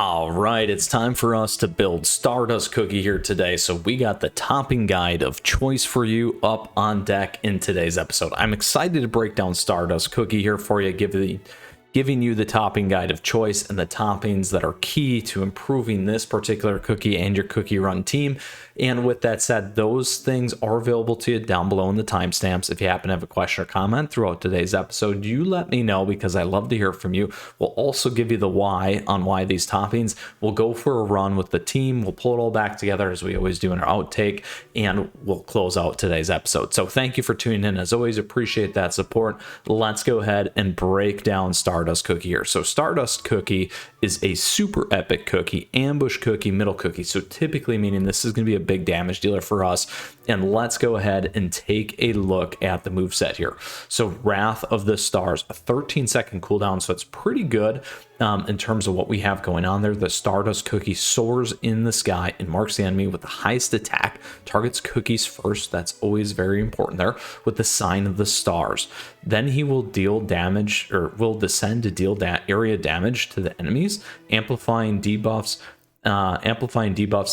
All right, it's time for us to build Stardust Cookie here today. So we got the topping guide of choice for you up on deck in today's episode. I'm excited to break down Stardust Cookie here for you, giving you the topping guide of choice and the toppings that are key to improving this particular cookie and your CookieRun team. And with that said, those things are available to you down below in the timestamps. If you happen to have a question or comment throughout today's episode, you let me know because I love to hear from you. We'll also give you the why on why these toppings. We'll go for a run with the team. We'll pull it all back together as we always do in our outtake, and we'll close out today's episode. So thank you for tuning in. As always, appreciate that support. Let's go ahead and break down Stardust Cookie here. So Stardust Cookie is a super epic cookie, ambush cookie, middle cookie. So typically meaning this is going to be a big damage dealer for us. And let's go ahead and take a look at the moveset here. So Wrath of the Stars, a 13-second cooldown. So it's pretty good in terms of what we have going on there. The Stardust Cookie soars in the sky and marks the enemy with the highest attack, targets cookies first. That's always very important there, with the sign of the stars. Then he will deal damage, or will descend to deal that area damage to the enemies, amplifying debuffs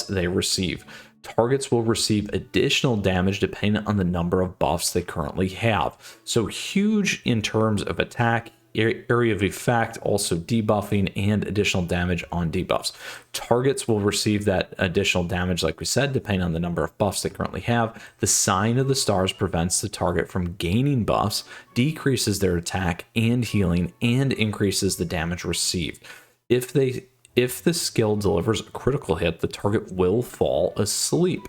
they receive. Targets will receive additional damage depending on the number of buffs they currently have. So huge in terms of attack, area of effect, also debuffing and additional damage on debuffs. Targets will receive that additional damage, like we said, depending on the number of buffs they currently have. The sign of the stars prevents the target from gaining buffs, decreases their attack and healing, and increases the damage received. If the skill delivers a critical hit, the target will fall asleep.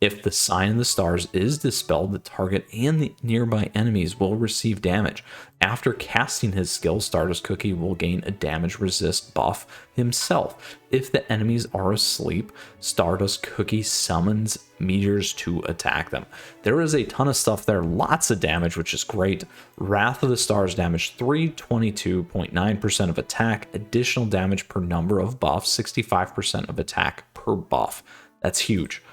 If the sign of the stars is dispelled, the target and the nearby enemies will receive damage. After casting his skill, Stardust Cookie will gain a damage resist buff himself. If the enemies are asleep, Stardust Cookie summons meteors to attack them. There is a ton of stuff there, lots of damage, which is great. Wrath of the Stars damage 322.9% of attack, additional damage per number of buffs, 65% of attack per buff. That's huge.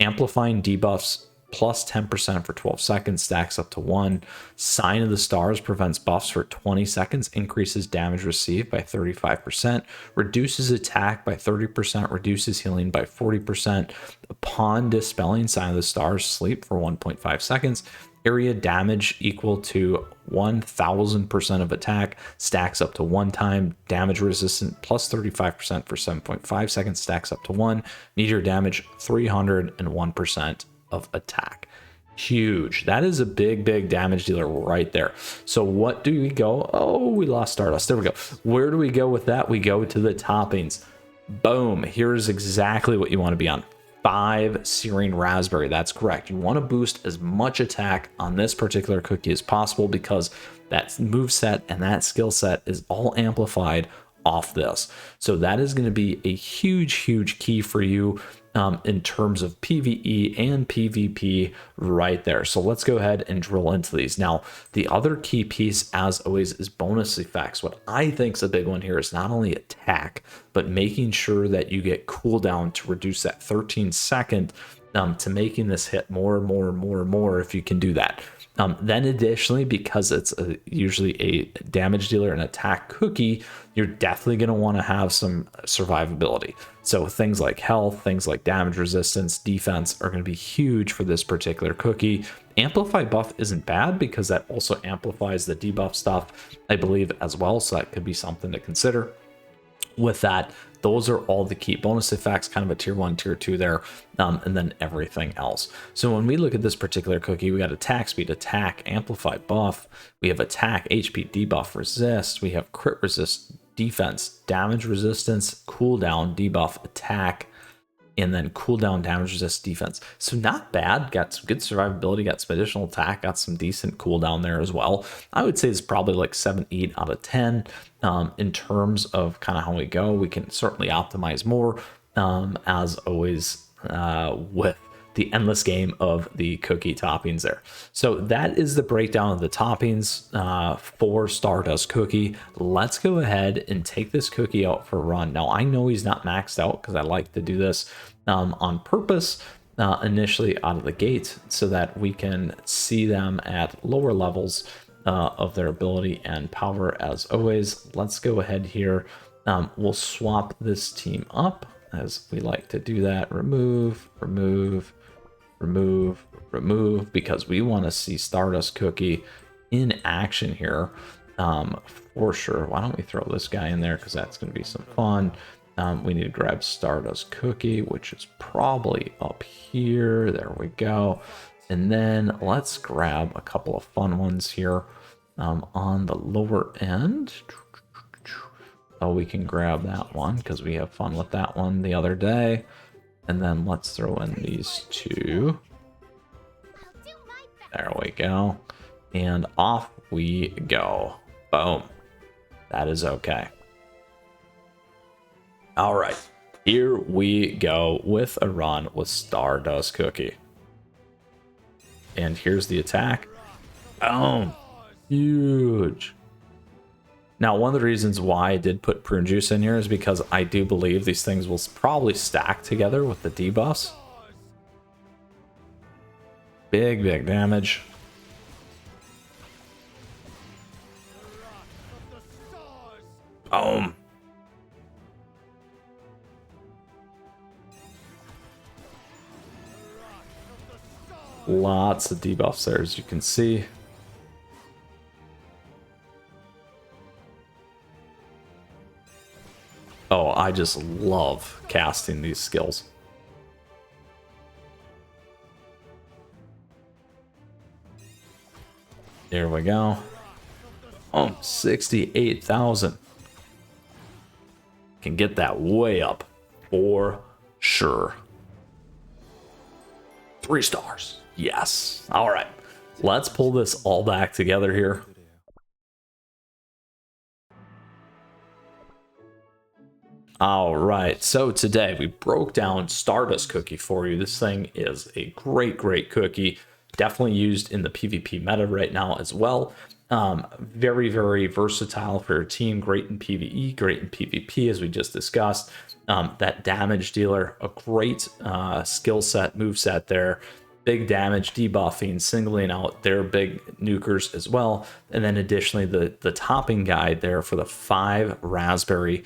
Amplifying debuffs plus 10% for 12 seconds, stacks up to 1. Sign of the Stars prevents buffs for 20 seconds, increases damage received by 35%, reduces attack by 30%, reduces healing by 40%. Upon dispelling Sign of the Stars, sleep for 1.5 seconds. Area damage equal to 1000% of attack, stacks up to 1 time. Damage resistant plus 35% for 7.5 seconds, stacks up to 1. Meteor damage 301% of attack. Huge. That is a big damage dealer right there. So what do we go? Oh, we lost Stardust. There we go. Where do we go with that? We go to the toppings. Boom. Here's exactly what you want to be on. 5 Searing Raspberry. That's correct. You want to boost as much attack on this particular cookie as possible because that move set and that skill set is all amplified off this. So that is going to be a huge key for you in terms of PvE and PvP right there. So let's go ahead and drill into these. Now, the other key piece, as always, is bonus effects. What I think is a big one here is not only attack, but making sure that you get cooldown to reduce that 13-second to making this hit more if you can do that. Then additionally, because it's usually a damage dealer and attack cookie, you're definitely going to want to have some survivability. So things like health, things like damage resistance, defense are going to be huge for this particular cookie. Amplify buff isn't bad because that also amplifies the debuff stuff, I believe, as well. So that could be something to consider. With that, those are all the key bonus effects, kind of a tier 1, tier 2 there, and then everything else. So when we look at this particular cookie, we got attack speed, attack, amplify buff, we have attack, HP, debuff, resist, we have crit resist, defense, damage resistance, cooldown, debuff, attack, and then cooldown, damage resist, defense. So not bad. Got some good survivability, got some additional attack, got some decent cooldown there as well. I would say it's probably like 7, 8 out of 10 in terms of kind of how we go. We can certainly optimize more as always with the endless game of the cookie toppings there. So that is the breakdown of the toppings for Stardust Cookie. Let's go ahead and take this cookie out for a run. Now, I know he's not maxed out because I like to do this on purpose initially out of the gate so that we can see them at lower levels of their ability and power as always. Let's go ahead here We'll swap this team up as we like to do that. Remove, remove, remove, remove, because we want to see Stardust Cookie in action here for sure. Why don't we throw this guy in there, because that's going to be some fun. We need to grab Stardust Cookie, which is probably up here. There we go. And then let's grab a couple of fun ones here on the lower end. Oh, we can grab that one because we have fun with that one the other day. And then let's throw in these two. There we go. And off we go. Boom. That is okay. All right. Here we go with a run with Stardust Cookie. And here's the attack. Boom. Huge. Now, one of the reasons why I did put prune juice in here is because I do believe these things will probably stack together with the debuffs. Big, big damage. Boom. Lots of debuffs there, as you can see. Oh, I just love casting these skills. There we go. Oh, 68,000. Can get that way up for sure. 3 stars. Yes. All right. Let's pull this all back together here. All right, so today we broke down Stardust Cookie for you. This thing is a great, great cookie. Definitely used in the PvP meta right now as well. Very, very versatile for your team. Great in PvE, great in PvP, as we just discussed. That damage dealer, a great skill set, move set there. Big damage, debuffing, singling out their big nukers as well. And then additionally, the topping guide there for the 5 raspberry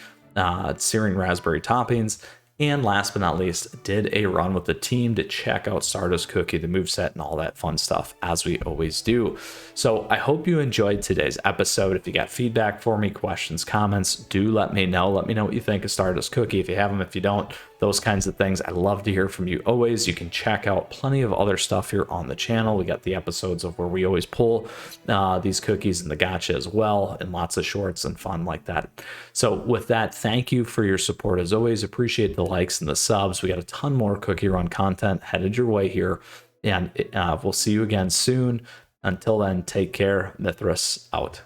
searing raspberry toppings. And last but not least, did a run with the team to check out Stardust Cookie, the moveset, and all that fun stuff, as we always do. So I hope you enjoyed today's episode. If you got feedback for me, questions, comments, do let me know. Let me know what you think of Stardust Cookie. If you have them, if you don't, those kinds of things. I love to hear from you always. You can check out plenty of other stuff here on the channel. We got the episodes of where we always pull these cookies and the gacha as well, and lots of shorts and fun like that. So with that, thank you for your support as always. Appreciate the likes and the subs. We got a ton more CookieRun content headed your way here, and we'll see you again soon. Until then, take care. Mythras out.